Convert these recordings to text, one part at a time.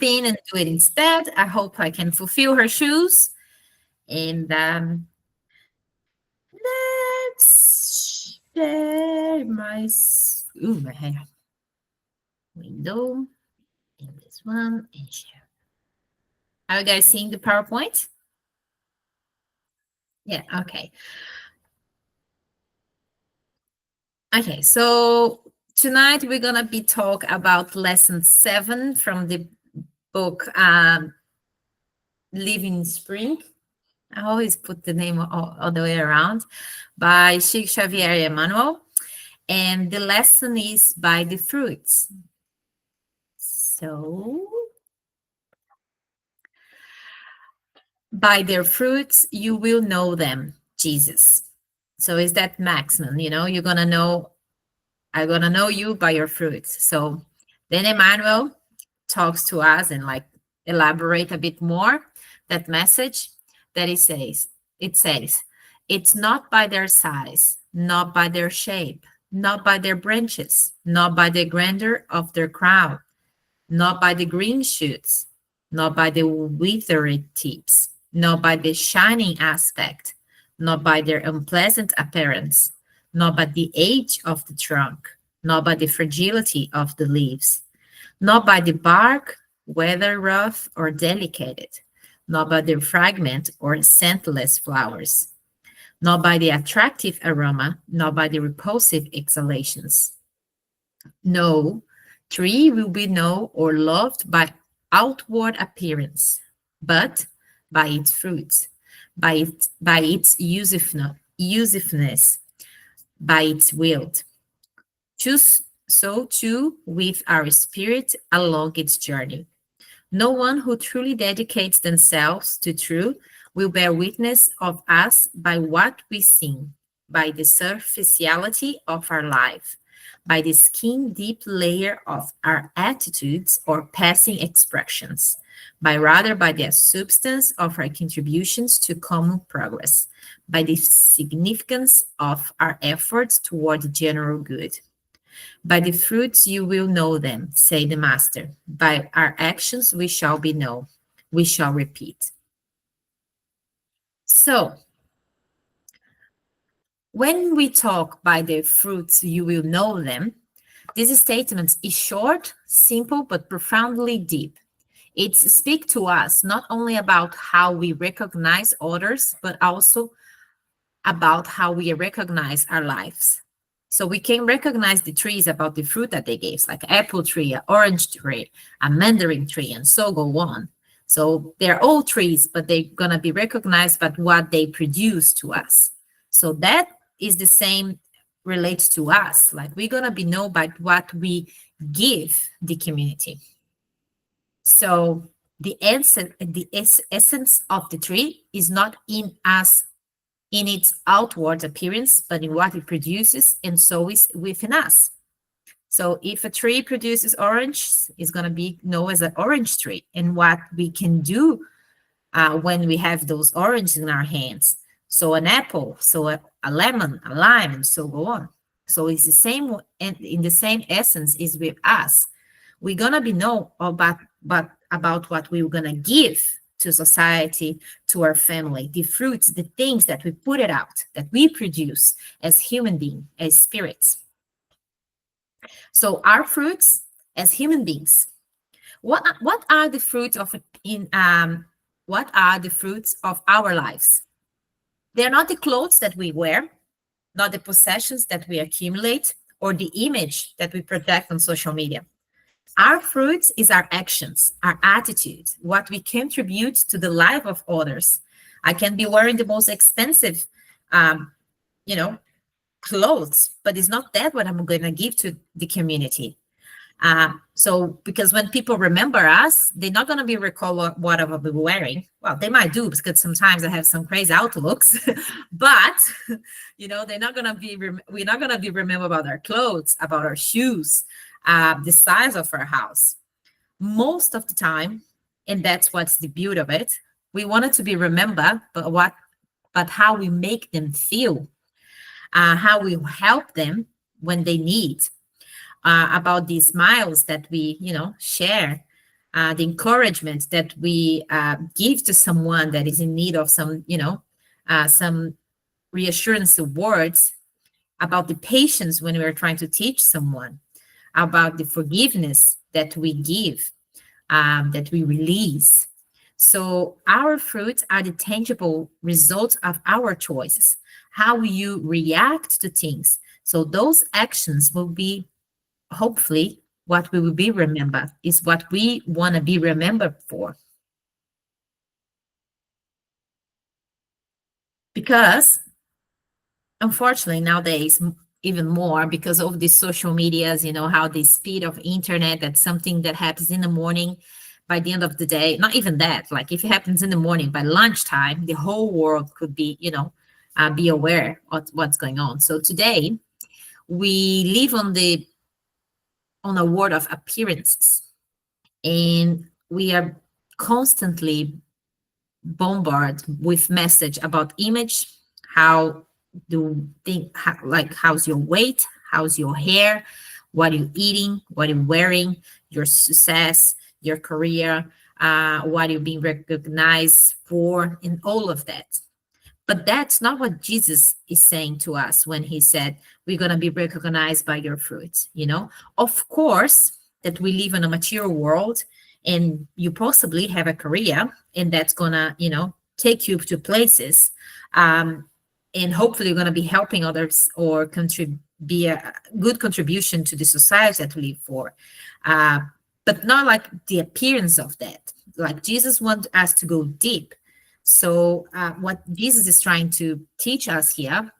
in and do it instead. I hope I can fulfill her shoes. And let's share my hair window and this one and share. Are you guys seeing the PowerPoint? Yeah, okay. Okay, so tonight we're gonna be talk about lesson 7 from the book Living in Spring. I always put the name all the way around, by Chico Xavier Emmanuel. And the lesson is by the fruits. So, by their fruits, you will know them, Jesus. So is that maximum, you're going to know, I'm going to know you by your fruits. So then Emmanuel talks to us and like elaborate a bit more that message that it says, it's not by their size, not by their shape, not by their branches, not by the grandeur of their crown, not by the green shoots, not by the withered tips, not by the shining aspect, not by their unpleasant appearance, not by the age of the trunk, not by the fragility of the leaves, not by the bark, whether rough or delicate, not by the fragment or scentless flowers, not by the attractive aroma, not by the repulsive exhalations. No tree will be known or loved by outward appearance, but by its fruits, by its usefulness, by its will. So too with our spirit along its journey. No one who truly dedicates themselves to truth will bear witness of us by what we sing, by the superficiality of our life, by the skin-deep layer of our attitudes or passing expressions, by the substance of our contributions to common progress, by the significance of our efforts toward the general good. By the fruits you will know them, say the Master. By our actions we shall be known. We shall repeat. So, when we talk by the fruits you will know them, this statement is short, simple, but profoundly deep. It speaks to us not only about how we recognize others, but also about how we recognize our lives. So we can recognize the trees about the fruit that they gave, like apple tree, an orange tree, a mandarin tree, and so go on. So they're all trees, but they're going to be recognized by what they produce to us. So that is the same relates to us. Like we're going to be known by what we give the community. So the essence of the tree is not in us in its outward appearance, but in what it produces, and so is within us. So if a tree produces oranges, it's going to be known as an orange tree, and what we can do when we have those oranges in our hands. So an apple, so a lemon, a lime, and so go on. So it's the same, and in the same essence is with us. We're going to be known about what we're going to give to society, to our family, the fruits, the things that we put it out, that we produce as human beings, as spirits. So our fruits as human beings. What are the fruits of what are the fruits of our lives? They're not the clothes that we wear, not the possessions that we accumulate, or the image that we project on social media. Our fruits is our actions, our attitudes, what we contribute to the life of others. I can be wearing the most expensive, clothes, but it's not that what I'm going to give to the community. So because when people remember us, they're not going to be recall what I've been wearing. Well, they might do because sometimes I have some crazy outlooks, but they're not going to be. We're not going to be remembered about our clothes, about our shoes, the size of our house. Most of the time, and that's what's the beauty of it, we want it to be remembered, but how we make them feel, how we help them when they need, about these smiles that we, share, the encouragement that we give to someone that is in need of some, some reassurance words, about the patience when we are trying to teach someone, about the forgiveness that we give, that we release. So our fruits are the tangible results of our choices, how you react to things. So those actions will be, hopefully, what we will be remembered, is what we want to be remembered for. Because unfortunately nowadays, even more because of the social medias, how the speed of internet, that's something that happens in the morning, by the end of the day, not even that, like if it happens in the morning, by lunchtime the whole world could be, be aware of what's going on. So today we live on a world of appearances, and we are constantly bombarded with message about image. How do think like, how's your weight, how's your hair, what are you eating, what are you wearing, your success, your career, what you're being recognized for, and all of that. But that's not what Jesus is saying to us when he said, we're going to be recognized by your fruits. Of course, that we live in a material world, and you possibly have a career, and that's going to, take you to places. And hopefully, you're going to be helping others or be a good contribution to the society that we live for. But not like the appearance of that. Like Jesus wants us to go deep. So what Jesus is trying to teach us here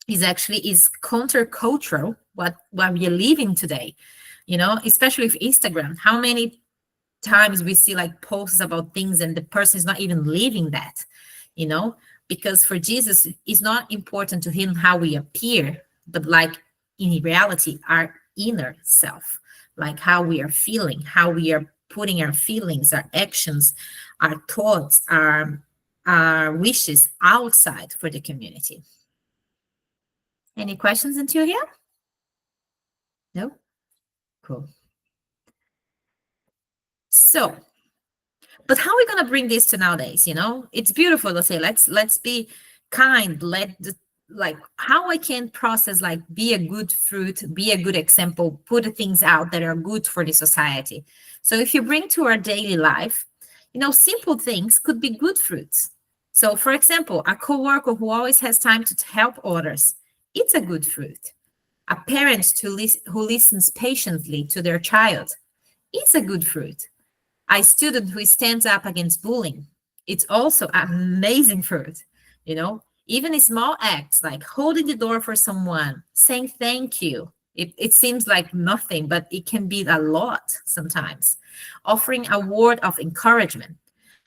is countercultural, what we are living today, especially with Instagram. How many times we see like posts about things and the person is not even living that, because for Jesus, it's not important to him how we appear, but like in reality, our inner self, like how we are feeling, how we are putting our feelings, our actions, our thoughts, our wishes outside for the community. Any questions until here? No? Cool. So, but how are we going to bring this to nowadays? It's beautiful to say, let's be kind. Like how I can process, like be a good fruit, be a good example, put things out that are good for the society. So if you bring to our daily life, simple things could be good fruits. So for example, a coworker who always has time to help others, it's a good fruit. A parent who listens patiently to their child, it's a good fruit. A student who stands up against bullying, it's also an amazing fruit. Even small acts like holding the door for someone, saying thank you. It seems like nothing, but it can be a lot sometimes. Offering a word of encouragement.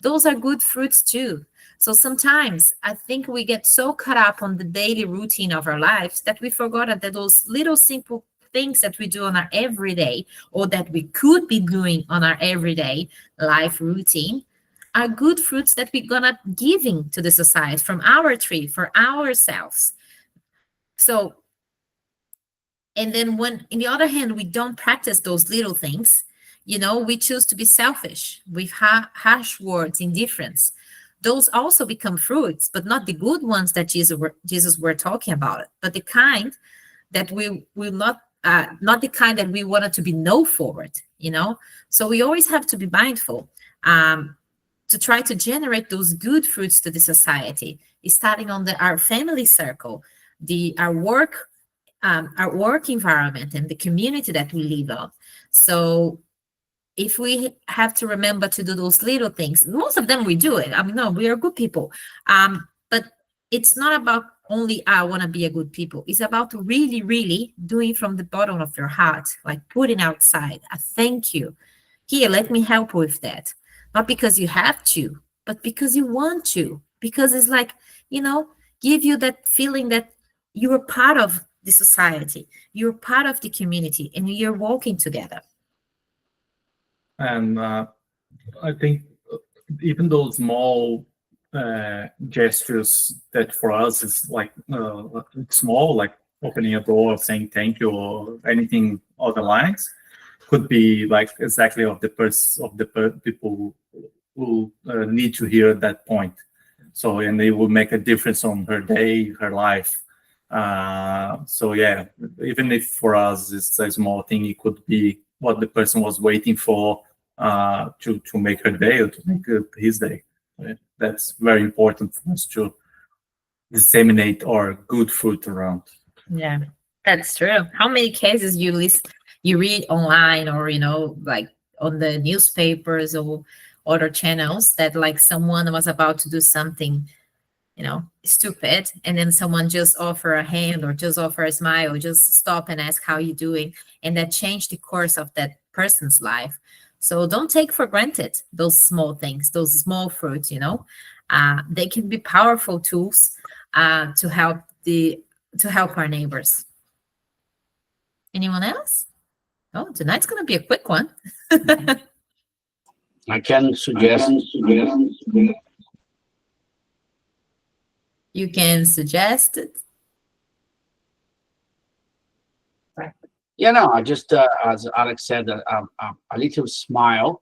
Those are good fruits too. So sometimes I think we get so caught up on the daily routine of our lives that we forgot that those little simple things that we do on our everyday, or that we could be doing on our everyday life routine, are good fruits that we're gonna giving to the society from our tree for ourselves. So, and then when, in the other hand, we don't practice those little things, we choose to be selfish with harsh words, indifference. Those also become fruits, but not the good ones that Jesus were talking about, but the kind that we will not the kind that we wanted to be known for it, So we always have to be mindful to try to generate those good fruits to the society, starting on our family circle, our work environment, and the community that we live on. So if we have to remember to do those little things, most of them we do it. No, we are good people. But it's not about only, I want to be a good people. It's about really, really doing from the bottom of your heart, like putting outside a thank you. Here, let me help with that. Not because you have to, but because you want to. Because it's like, give you that feeling that you are part of the society, you're part of the community, and you're walking together. And I think even those small gestures that for us is like small, like opening a door, saying thank you, or anything other lines, could be like exactly of the people who need to hear that point. So, and it will make a difference on her day, her life. So yeah, even if for us it's a small thing, it could be what the person was waiting for to make her day or to make his day. That's very important for us to disseminate our good fruit around. Yeah, that's true. How many cases you read online, or like on the newspapers or other channels, that like someone was about to do something, stupid, and then someone just offer a hand or just offer a smile, or just stop and ask how you doing, and that changed the course of that person's life. So don't take for granted those small things, those small fruits. They can be powerful tools to help our neighbors. Anyone else? Oh, tonight's going to be a quick one. I can suggest. You can suggest it. Yeah, no, I just, as Alex said, a little smile,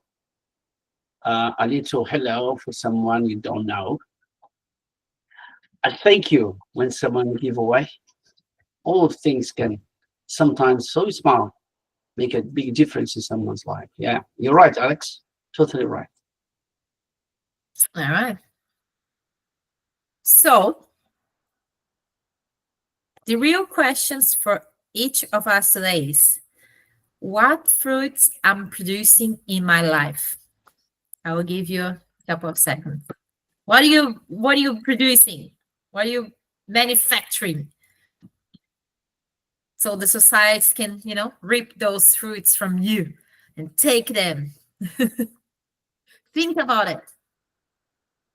a little hello for someone you don't know. A thank you when someone give away. All of things can sometimes so small make a big difference in someone's life. Yeah, you're right, Alex. Totally right. All right. So the real questions for each of us today is, what fruits I'm producing in my life? I will give you a couple of seconds. What are you producing? What are you manufacturing? So the society can, reap those fruits from you and take them. Think about it.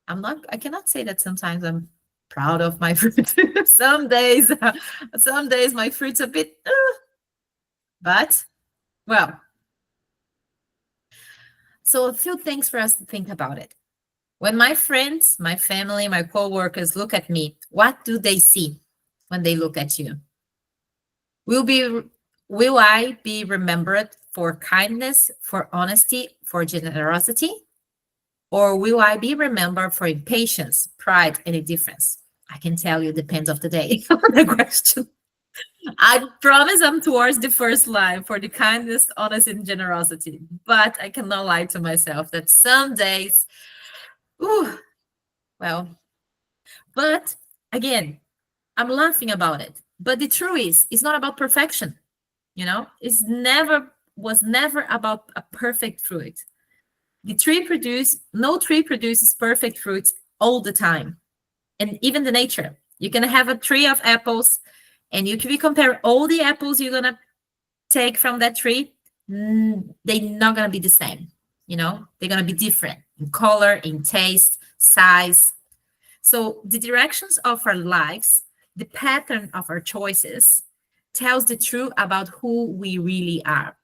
I cannot say that sometimes I'm proud of my fruit. some days my fruit's a bit, but well. So a few things for us to think about it. When my friends, my family, my co-workers look at me, what do they see when they look at you? Will I be remembered for kindness, for honesty, for generosity? Or will I be remembered for impatience, pride, and indifference? I can tell you, depends of the day on the question. I promise I'm towards the first line for the kindness, honesty, and generosity. But I cannot lie to myself that some days, but again, I'm laughing about it. But the truth is, it's not about perfection. Was never about a perfect fruit. No tree produces perfect fruits all the time. And even the nature, you can have a tree of apples, and you can compare all the apples you're going to take from that tree. They're not going to be the same. They're going to be different in color, in taste, size. So the directions of our lives, the pattern of our choices, tells the truth about who we really are.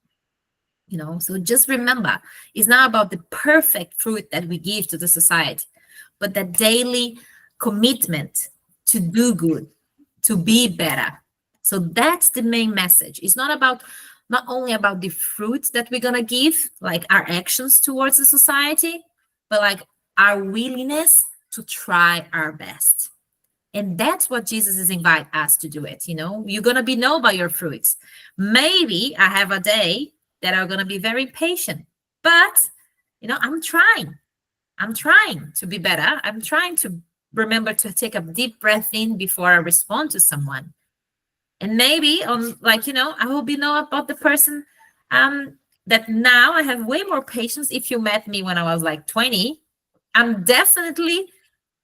So just remember, it's not about the perfect fruit that we give to the society, but the daily commitment to do good, to be better. So that's the main message. It's not only about the fruits that we're going to give, like our actions towards the society, but like our willingness to try our best. And that's what Jesus is inviting us to do it. You're going to be known by your fruits. Maybe I have a day that are going to be very patient, but I'm trying to be better. I'm trying to remember to take a deep breath in before I respond to someone. And maybe I will be know about the person that now I have way more patience. If you met me when I was like 20, I'm definitely,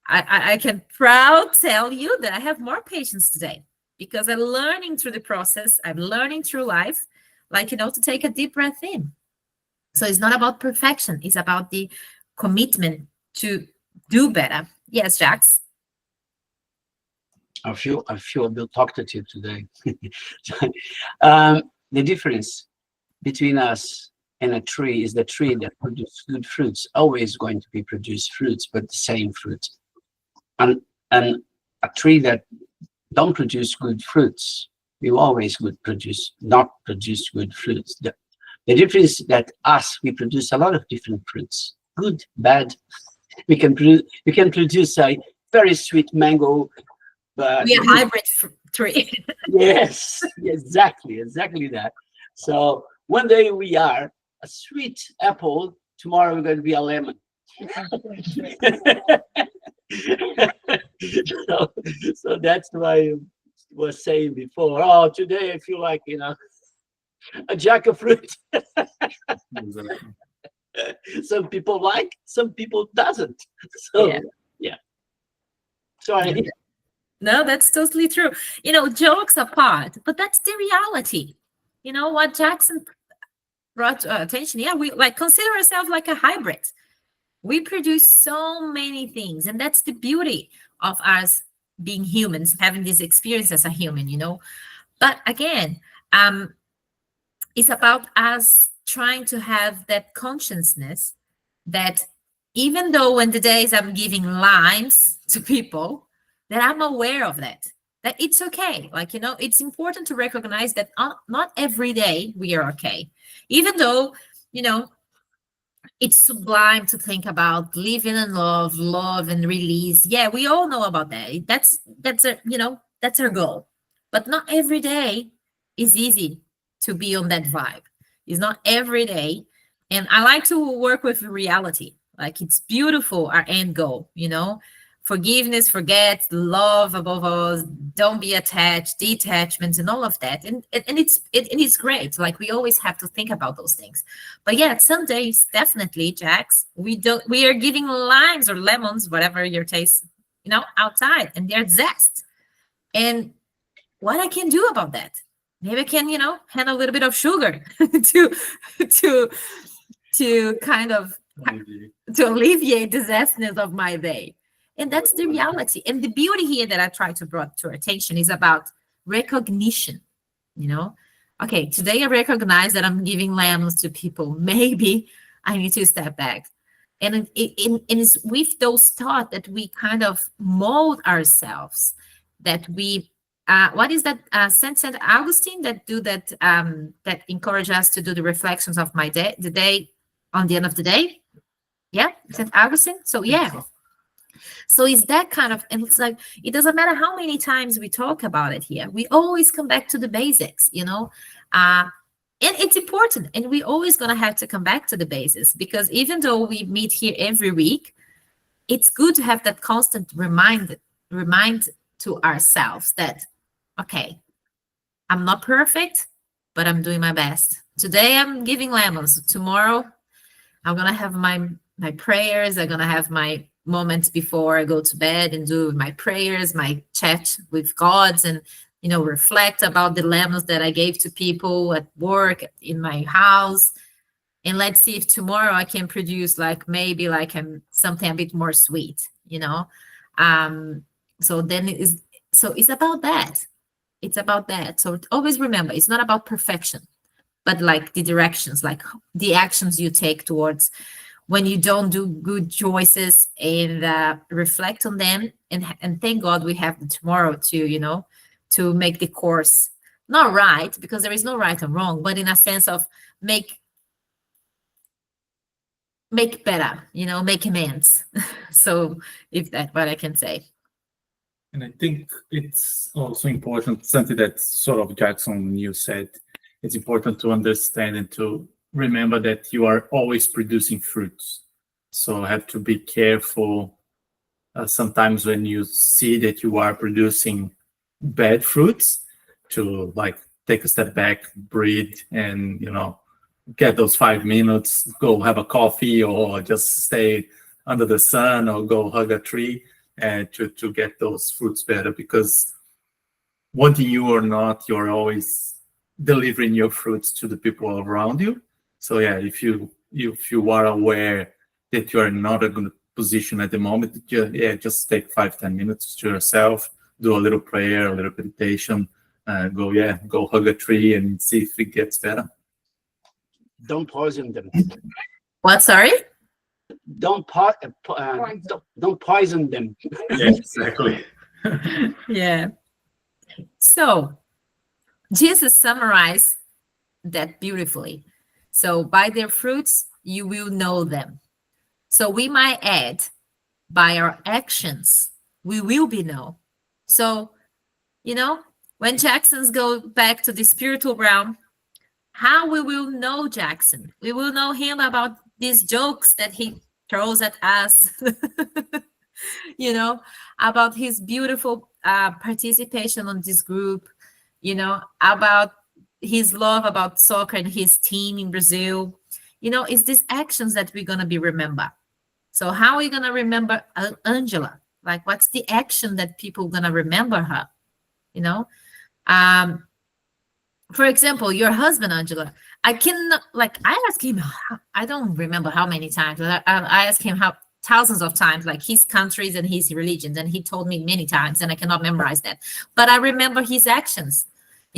I can proud tell you that I have more patience today, because I'm learning through the process. I'm learning through life, to take a deep breath in. So it's not about perfection. It's about the commitment to do better. Yes, Jax. I feel a bit talkative today. The difference between us and a tree is the tree that produces good fruits, always going to be produce fruits, but the same fruit. And a tree that don't produce good fruits will always not produce good fruits. The difference is that we produce a lot of different fruits, good, bad. We can produce a very sweet mango, but We are hybrid tree. yes, exactly that. So one day we are a sweet apple, tomorrow we're going to be a lemon. so, so that's why I was saying before, oh, today I feel like, a jackfruit. Exactly. Some people like, some people doesn't. So yeah. Sorry. No, that's totally true. Jokes apart, but that's the reality. What Jackson brought to our attention. Yeah, we consider ourselves like a hybrid. We produce so many things, and that's the beauty of us being humans, having this experience as a human. But again, it's about us trying to have that consciousness that even though when the days I'm giving limes to people, that I'm aware of that it's okay. It's important to recognize that not every day we are okay. Even though, it's sublime to think about living in love and release. Yeah, we all know about that. That's our goal. But not every day is easy to be on that vibe. It's not every day. And I like to work with reality. It's beautiful, our end goal, forgiveness, forget, love above all, don't be attached, detachment, and all of that. And it's great. We always have to think about those things. But yeah, some days definitely, Jax, we are giving limes or lemons, whatever your taste, outside, and they're zest. And what I can do about that? Maybe I can, add a little bit of sugar to kind of to alleviate the zestness of my day. And that's the reality. And the beauty here that I try to bring to our attention is about recognition. Okay, today I recognize that I'm giving lemons to people. Maybe I need to step back. And it's with those thoughts that we kind of mold ourselves, that we what is that Saint Augustine that that encourage us to do the reflections of the day on the end of the day? Yeah, Saint Augustine. So yeah. So it's that kind of, and it's it doesn't matter how many times we talk about it here. We always come back to the basics, and it's important. And we're always going to have to come back to the basics, because even though we meet here every week, it's good to have that constant remind to ourselves that, okay, I'm not perfect, but I'm doing my best. Today I'm giving lemons. Tomorrow I'm going to have my prayers. I'm going to have my moments before I go to bed and do my prayers, my chat with God, and reflect about the lemons that I gave to people at work, in my house. And let's see if tomorrow I can produce maybe something a bit more sweet, so then it's about that. It's about that. So always remember, it's not about perfection, but the directions, the actions you take towards when you don't do good choices, and reflect on them, and thank God we have the tomorrow to make the course not right, because there is no right and wrong, but in a sense of make better, make amends. So if that's what I can say. And I think it's also important, something that sort of Jackson, you said, it's important to understand and to remember that you are always producing fruits. So have to be careful sometimes when you see that you are producing bad fruits, to take a step back, breathe, and get those 5 minutes, go have a coffee, or just stay under the sun, or go hug a tree, and to get those fruits better. Because wanting you or not, you're always delivering your fruits to the people around you. So yeah, if you are aware that you are not in a good position at the moment, just take 5-10 minutes to yourself, do a little prayer, a little meditation, go hug a tree and see if it gets better. Don't poison them. What? Sorry? Don't poison them. Yeah, exactly. Yeah. So Jesus summarized that beautifully. So by their fruits, you will know them. So we might add, by our actions, we will be known. So, when Jacksons go back to the spiritual realm, how we will know Jackson? We will know him about these jokes that he throws at us, about his beautiful participation on this group, about his love about soccer and his team in Brazil. It's these actions that we're going to be remember. So how are we going to remember Angela? Like, what's the action that people are going to remember her? Um, for example, your husband, Angela, I asked him, I don't remember how many times, but I asked him how thousands of times, like his countries and his religions, and he told me many times, and I cannot memorize that. But I remember his actions,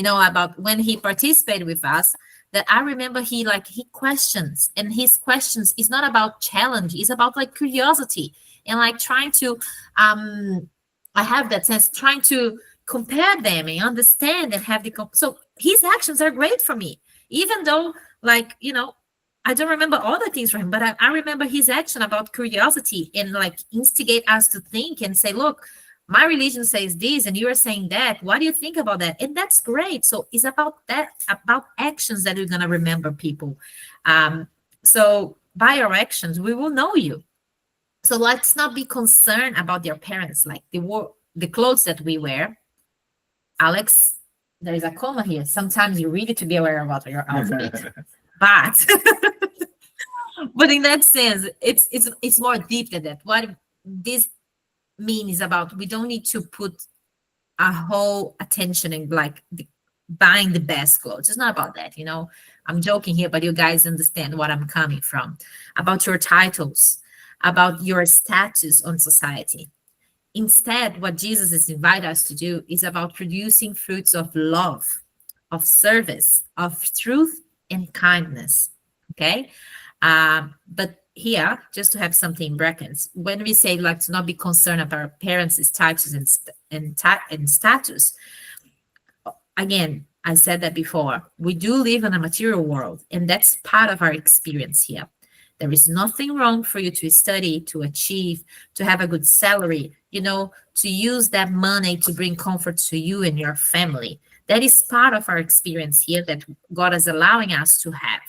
about when he participated with us, that I remember he questions, and his questions is not about challenge, it's about like curiosity and like trying to, I have that sense, trying to compare them and understand and have so his actions are great for me, even though I don't remember all the things from him, but I remember his action about curiosity and like instigate us to think and say, look, my religion says this and you're saying that. What do you think about that? And that's great. So it's about that, about actions that you're going to remember people. So by our actions, we will know you. So let's not be concerned about their parents, like the clothes that we wear. Alex, there is a comma here. Sometimes you really to be aware about your outfit. But but in that sense, it's more deep than that. What this means is about, we don't need to put a whole attention in like buying the best clothes. It's not about that, I'm joking here, but you guys understand what I'm coming from. About your titles, about your status on society. Instead, what Jesus is inviting us to do is about producing fruits of love, of service, of truth and kindness. Okay. But here, just to have something in brackets, when we say like to not be concerned about our parents' status and status, again, I said that before, we do live in a material world, and that's part of our experience here. There is nothing wrong for you to study, to achieve, to have a good salary, to use that money to bring comfort to you and your family. That is part of our experience here that God is allowing us to have.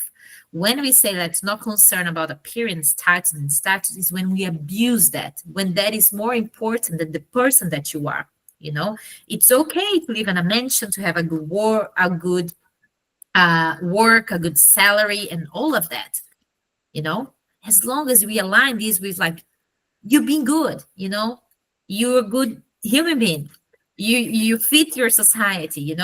When we say let's not concern about appearance, titles, and status, is when we abuse that, when that is more important than the person that you are. It's okay to live in a mansion, to have a good work, a good salary, and all of that. As long as we align this with like you being good, you're a good human being, you fit your society,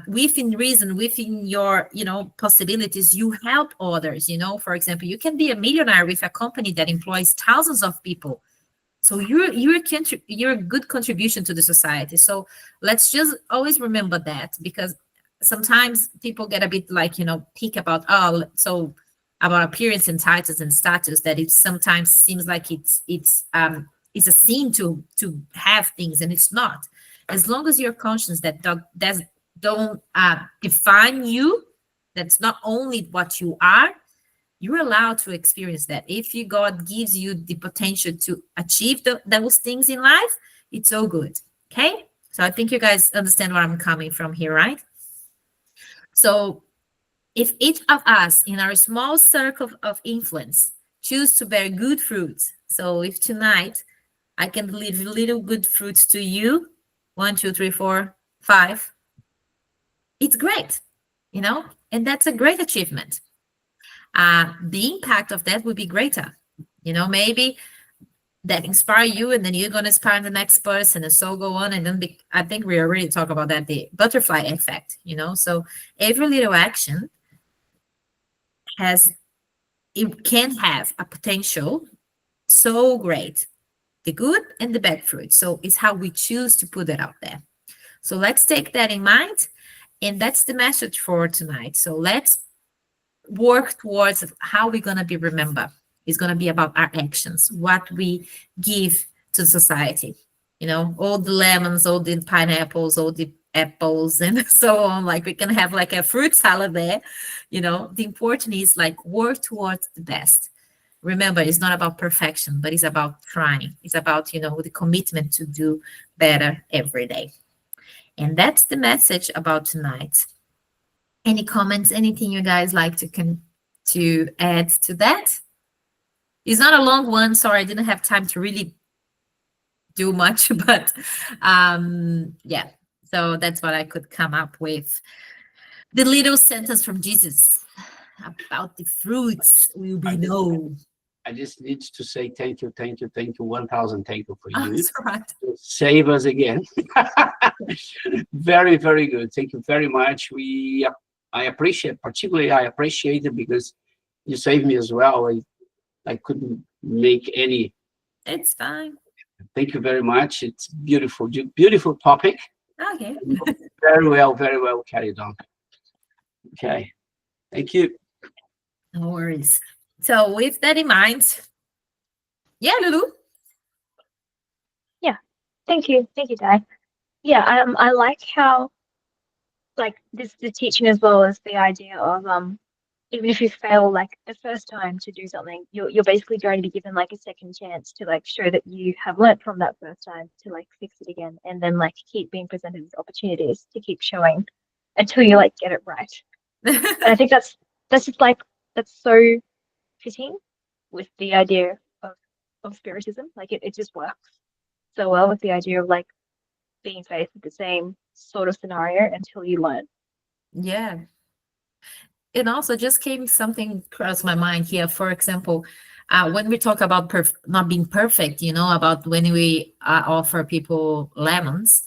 within reason, within your possibilities, you help others. For example, you can be a millionaire with a company that employs thousands of people. So you're a good contribution to the society. So let's just always remember that, because sometimes people get a bit like think about about appearance and titles and status, that it sometimes seems like it's a sin to have things, and it's not. As long as you're conscious that don't define you, that's not only what you are, you're allowed to experience that. If God gives you the potential to achieve those things in life, it's all good. Okay, so I think you guys understand where I'm coming from here, right? So if each of us in our small circle of influence choose to bear good fruits, so if tonight I can leave little good fruits to you, 1, 2, 3, 4, 5, it's great, and that's a great achievement. The impact of that would be greater. Maybe that inspire you, and then you're going to inspire the next person, and so go on. And then I think we already talked about that, the butterfly effect, so every little action can have a potential so great, the good and the bad fruit. So it's how we choose to put it out there. So let's take that in mind. And that's the message for tonight. So let's work towards how we're going to be remembered. It's going to be about our actions, what we give to society. All the lemons, all the pineapples, all the apples and so on. Like we can have like a fruit salad there. The important is like work towards the best. Remember, it's not about perfection, but it's about trying. It's about, the commitment to do better every day. And that's the message about tonight. Any comments, anything you guys like to add to that? It's not a long one. Sorry, I didn't have time to really do much, but yeah. So that's what I could come up with. The little sentence from Jesus about the fruits will be known. I just need to say thank you, 1,000 thank you for Oh, you. that's right. To save us again. Very, very good. Thank you very much. I appreciate it because you saved me as well. I couldn't make any. It's fine. Thank you very much. It's beautiful topic. Okay. Very well carried on. Okay. Thank you. No worries. So with that in mind, yeah, Lulu. Thank you, Dai. Yeah, I like how like this the teaching as well as the idea of even if you fail like the first time to do something, you're basically going to be given like a second chance to like show that you have learnt from that first time to like fix it again, and then like keep being presented with opportunities to keep showing until you like get it right. And I think that's just like that's so fitting with the idea of Spiritism. Like it just works so well with the idea of like being faced with the same sort of scenario until you learn. Yeah. It also just came something across my mind here. For example, when we talk about not being perfect, about when we offer people lemons,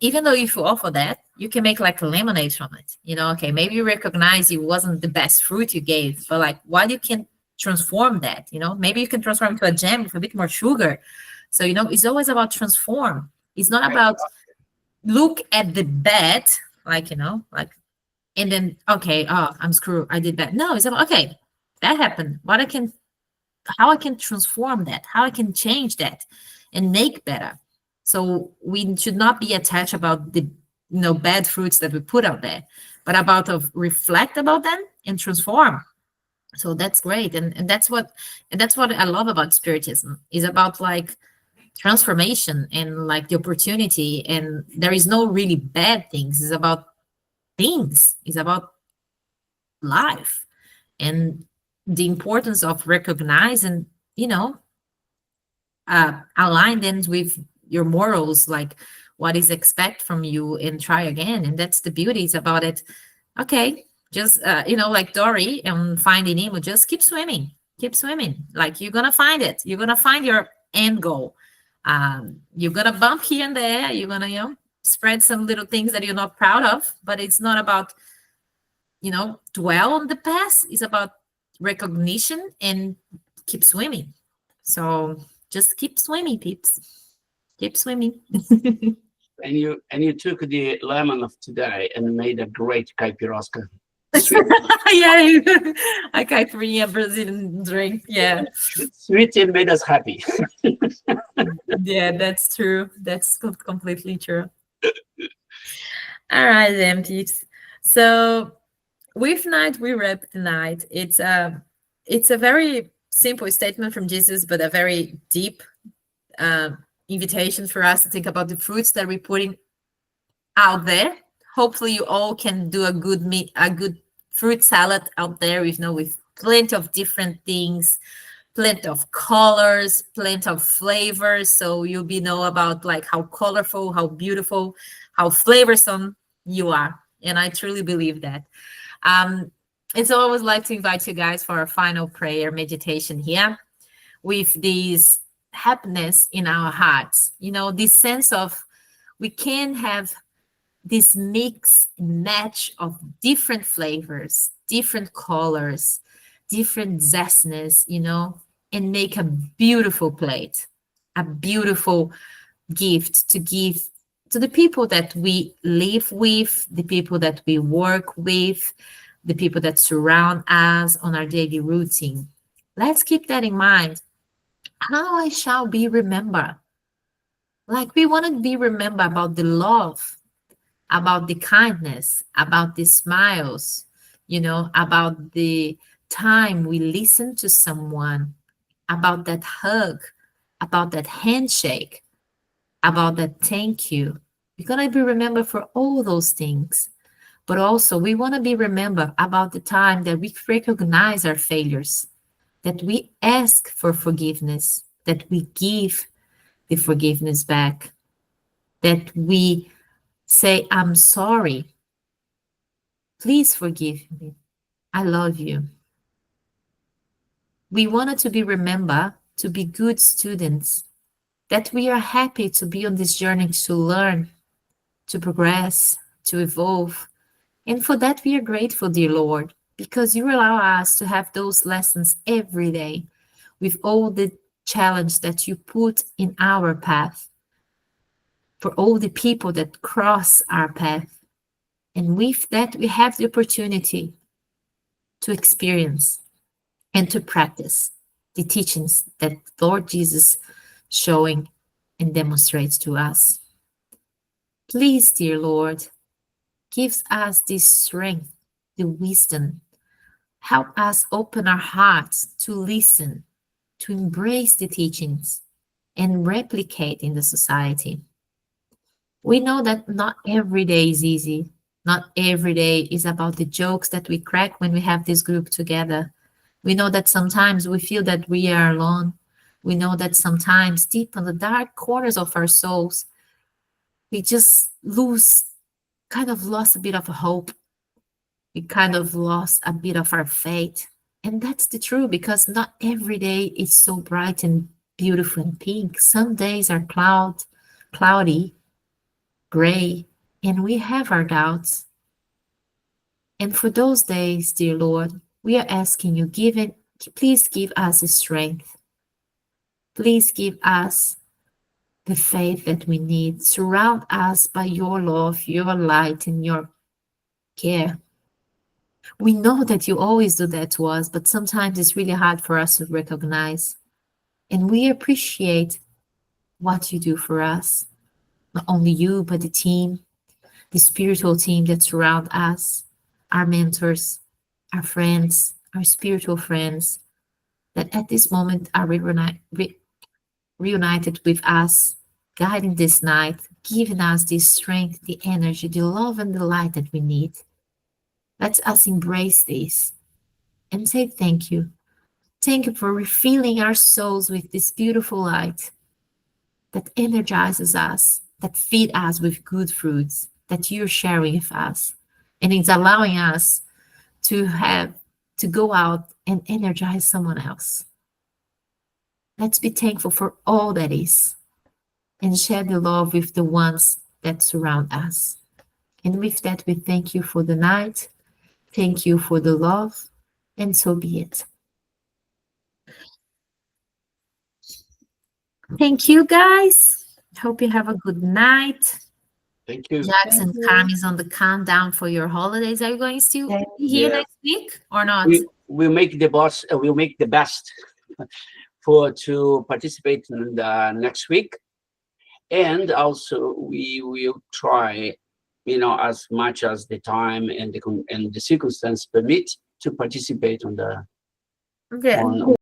even though if you offer that, you can make like a lemonade from it. Okay, maybe you recognize it wasn't the best fruit you gave, but like what you can transform that, maybe you can transform to a jam with a bit more sugar. So, it's always about transform. It's not about look at the bad, like, and then, okay, I'm screwed. I did that. No, it's about, okay, that happened. How I can transform that, how I can change that and make better. So we should not be attached about the, bad fruits that we put out there, but about reflect about them and transform. So that's great. And that's what I love about Spiritism is about like transformation and like the opportunity. And there is no really bad things. It's about things. It's about life and the importance of recognizing, align them with your morals, like what is expect from you, and try again. And that's the beauty is about it. Okay, just like Dory and Finding Nemo, just keep swimming, like you're gonna find it, you're gonna find your end goal. You're gonna bump here and there, you're gonna spread some little things that you're not proud of, but it's not about dwell on the past. It's about recognition and keep swimming. So just keep swimming, peeps. Keep swimming. And you took the lemon of today and made a great caipirosca. Yeah, a caipirinha Brazilian drink. Yeah. Sweet and made us happy. Yeah, that's true. That's completely true. All right, then, peeps. So with night, we wrap the night. It's a very simple statement from Jesus, but a very deep invitation for us to think about the fruits that we're putting out there. Hopefully, you all can do a good fruit salad out there. With plenty of different things, plenty of colors, plenty of flavors. So you'll be know about like how colorful, how beautiful, how flavorsome you are. And I truly believe that. And so I would like to invite you guys for our final prayer meditation here with this happiness in our hearts. This sense of we can have this mix and match of different flavors, different colors, different zestness, and make a beautiful plate, a beautiful gift to give to the people that we live with, the people that we work with, the people that surround us on our daily routine. Let's keep that in mind. How I shall be remembered. Like we want to be remembered about the love about the kindness, about the smiles, about the time we listen to someone, about that hug, about that handshake, about that thank you. We're going to be remembered for all those things. But also, we want to be remembered about the time that we recognize our failures, that we ask for forgiveness, that we give the forgiveness back, that we say, I'm sorry. Please forgive me. I love you. We wanted to be remembered to be good students, that we are happy to be on this journey to learn, to progress, to evolve. And for that, we are grateful, dear Lord, because you allow us to have those lessons every day with all the challenge that you put in our path, for all the people that cross our path. And with that, we have the opportunity to experience and to practice the teachings that Lord Jesus showing and demonstrates to us. Please, dear Lord, give us this strength, the wisdom. Help us open our hearts to listen, to embrace the teachings, and replicate in the society. We know that not every day is easy. Not every day is about the jokes that we crack when we have this group together. We know that sometimes we feel that we are alone. We know that sometimes deep in the dark corners of our souls, we just kind of lost a bit of hope. We kind of lost a bit of our faith. And that's the truth, because not every day is so bright and beautiful and pink. Some days are cloudy, gray, and we have our doubts. And for those days, dear Lord, we are asking you, please give us the strength. Please give us the faith that we need. Surround us by your love, your light, and your care. We know that you always do that to us, but sometimes it's really hard for us to recognize. And we appreciate what you do for us. Not only you, but the team, the spiritual team that surround us, our mentors, our friends, our spiritual friends, that at this moment are reunited with us, guiding this night, giving us the strength, the energy, the love, and the light that we need. Let us embrace this and say thank you. Thank you for refilling our souls with this beautiful light that energizes us, that feed us with good fruits that you're sharing with us. And it's allowing us to go out and energize someone else. Let's be thankful for all that is and share the love with the ones that surround us. And with that, we thank you for the night. Thank you for the love, and so be it. Thank you, guys. Hope you have a good night. Thank you. Jax and Carm is on the countdown for your holidays. Are you going to be here Yeah. next week or not? We'll make the best to participate in the next week, and also we will try, as much as the time and the circumstance permit, to participate on the Yeah. on